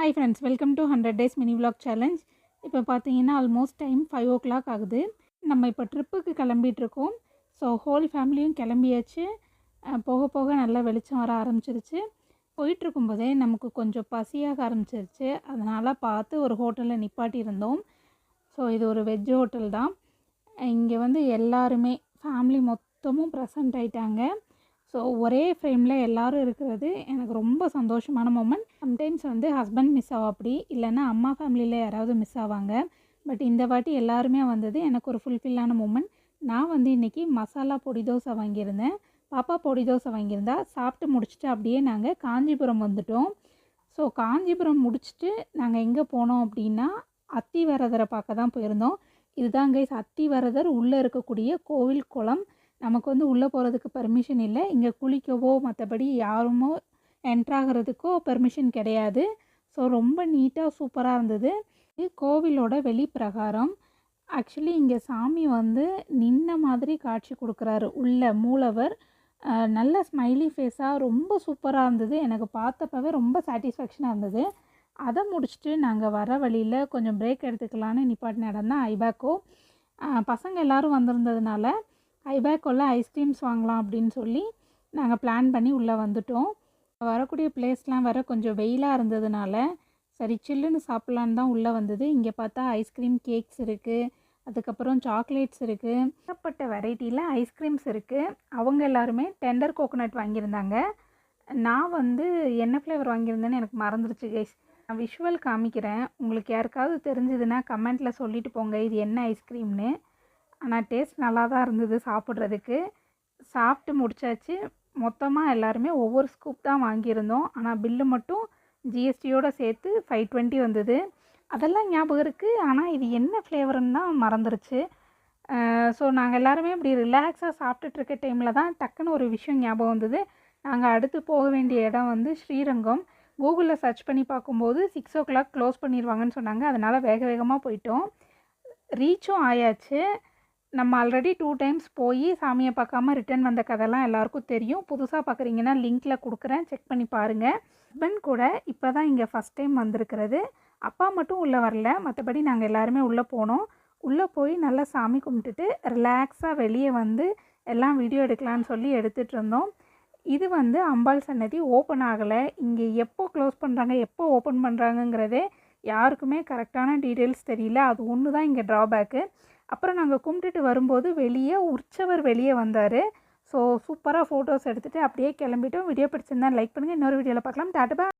Hi friends, welcome to 100 days mini vlog challenge. இப்போ பார்த்தீங்கன்னா almost time 5 o'clock ஆகுது. நம்ம இப்போ ட்ரிப்புக்கு கிளம்பிகிட்ருக்கோம். ஸோ ஹோல் ஃபேமிலியும் கிளம்பியாச்சு. போக போக நல்லா வெளிச்சம் வர ஆரம்பிச்சிருச்சு. போயிட்டுருக்கும்போதே நமக்கு கொஞ்சம் பசியாக ஆரம்பிச்சிருச்சு. அதனால் பார்த்து ஒரு ஹோட்டலில் நிப்பாட்டியிருந்தோம். ஸோ இது ஒரு வெஜ் ஹோட்டல் தான். இங்கே வந்து எல்லாருமே ஃபேமிலி மொத்தமும் ப்ரெசண்ட் ஆகிட்டாங்க. ஸோ ஒரே ஃப்ரேமில் எல்லோரும் இருக்கிறது எனக்கு ரொம்ப சந்தோஷமான மொமெண்ட். சம்டைம்ஸ் வந்து ஹஸ்பண்ட் மிஸ் ஆகும், இல்லைன்னா அம்மா ஃபேமிலியில் யாராவது மிஸ் ஆவாங்க. பட் இந்த வாட்டி எல்லாருமே வந்தது எனக்கு ஒரு ஃபுல்ஃபில்லான மூமெண்ட். நான் வந்து இன்றைக்கி மசாலா பொடி தோசை வாங்கியிருந்தேன். பாப்பா பொடி தோசை வாங்கியிருந்தா. சாப்பிட்டு முடிச்சுட்டு அப்படியே நாங்கள் காஞ்சிபுரம் வந்துட்டோம். ஸோ காஞ்சிபுரம் முடிச்சுட்டு நாங்கள் எங்கே போனோம் அப்படின்னா அத்திவரதரை பார்க்க தான் போயிருந்தோம். இதுதான் கைஸ் அத்திவரதர் உள்ளே இருக்கக்கூடிய கோவில் குளம். நமக்கு வந்து உள்ளே போகிறதுக்கு பர்மிஷன் இல்லை. இங்கே குளிக்கவோ மற்றபடி யாருமோ என்ட்ராகிறதுக்கோ பெர்மிஷன் கிடையாது. ஸோ ரொம்ப நீட்டாக சூப்பராக இருந்தது. இது கோவிலோட வெளிப்பிரகாரம். ஆக்சுவலி இங்கே சாமி வந்து நின்ன மாதிரி காட்சி கொடுக்குறாரு. உள்ள மூலவர் நல்ல ஸ்மைலி ஃபேஸாக ரொம்ப சூப்பராக இருந்தது. எனக்கு பார்த்தப்பவே ரொம்ப சாட்டிஸ்ஃபேக்ஷனாக இருந்தது. அதை முடிச்சுட்டு நாங்கள் வர வழியில் கொஞ்சம் பிரேக் எடுத்துக்கலான்னு நிப்பாட்டின இடம் தான் ஐபேக்கோ. பசங்க எல்லோரும் வந்திருந்ததுனால ஐபேக்கோவில் ஐஸ்கிரீம்ஸ் வாங்கலாம் அப்படின்னு சொல்லி நாங்கள் பிளான் பண்ணி உள்ளே வந்துட்டோம். வரக்கூடிய பிளேஸ்லாம் வேறு கொஞ்சம் வெயிலாக இருந்ததுனால சரி சில்லுன்னு சாப்பிட்லான்னு தான் உள்ளே வந்தது. இங்கே பார்த்தா ஐஸ்கிரீம் கேக்ஸ் இருக்குது, அதுக்கப்புறம் சாக்லேட்ஸ் இருக்குது, ஏகப்பட்ட வெரைட்டியில் ஐஸ்கிரீம்ஸ் இருக்குது. அவங்க எல்லாருமே டெண்டர் கோகோனட் வாங்கியிருந்தாங்க. நான் வந்து என்ன ஃப்ளேவர் வாங்கியிருந்தேன்னு எனக்கு மறந்துடுச்சு கைஸ். நான் விஷுவல் காமிக்கிறேன், உங்களுக்கு யாருக்காவது தெரிஞ்சதுன்னா கமெண்ட்டில் சொல்லிட்டு போங்க இது என்ன ஐஸ்கிரீம்னு. ஆனால் டேஸ்ட் நல்லா தான் இருந்தது சாப்பிட்றதுக்கு. சாப்பிட்டு முடித்தாச்சு. மொத்தமாக எல்லாருமே ஒவ்வொரு ஸ்கூப் தான் வாங்கியிருந்தோம். ஆனால் பில்லு மட்டும் ஜிஎஸ்டியோடு சேர்த்து 520 வந்தது. அதெல்லாம் ஞாபகம் இருக்குது, ஆனால் இது என்ன ஃப்ளேவருன்னு தான் மறந்துருச்சு. ஸோ நாங்கள் எல்லாருமே இப்படி ரிலாக்ஸாக சாப்பிட்டுட்ருக்க டைமில் தான் டக்குன்னு ஒரு விஷயம் ஞாபகம் வந்தது. நாங்கள் அடுத்து போக வேண்டிய இடம் வந்து ஸ்ரீரங்கம். கூகுளில் சர்ச் பண்ணி பார்க்கும்போது 6 o'clock க்ளோஸ் பண்ணிடுவாங்கன்னு சொன்னாங்க. அதனால் வேக வேகமாக போயிட்டோம். ரீச்சும் ஆயாச்சு. நம்ம ஆல்ரெடி 2 times போய் சாமியை பார்க்காம ரிட்டர்ன் வந்த கதைலாம் எல்லாருக்கும் தெரியும். புதுசாக பார்க்குறீங்கன்னா லிங்க்கில் கொடுக்குறேன், செக் பண்ணி பாருங்கள். ஹஸ்பண்ட் கூட இப்போ தான் இங்கே ஃபஸ்ட் டைம் வந்திருக்கிறது. அப்பா மட்டும் உள்ளே வரல, மற்றபடி நாங்கள் எல்லாருமே உள்ளே போனோம். உள்ளே போய் நல்லா சாமி கும்பிட்டுட்டு ரிலாக்ஸாக வெளியே வந்து எல்லாம் வீடியோ எடுக்கலான்னு சொல்லி எடுத்துகிட்டு இருந்தோம். இது வந்து அம்பாள் சன்னதி ஓப்பன் ஆகலை. இங்கே எப்போ க்ளோஸ் பண்ணுறாங்க எப்போ ஓப்பன் பண்ணுறாங்கங்கிறதே யாருக்குமே கரெக்டான டீட்டெயில்ஸ் தெரியல. அது ஒன்று தான் இங்கே ட்ராபேக்கு. அப்புறம் நாங்கள் கும்பிட்டுட்டு வரும்போது வெளியே உற்சவர் வெளியே வந்தார். ஸோ சூப்பராக ஃபோட்டோஸ் எடுத்துகிட்டு அப்படியே கிளம்பிட்டோம். வீடியோ பிடிச்சிருந்தா லைக் பண்ணுங்கள். இன்னொரு வீடியோவில் பார்க்கலாம். டாட்டா.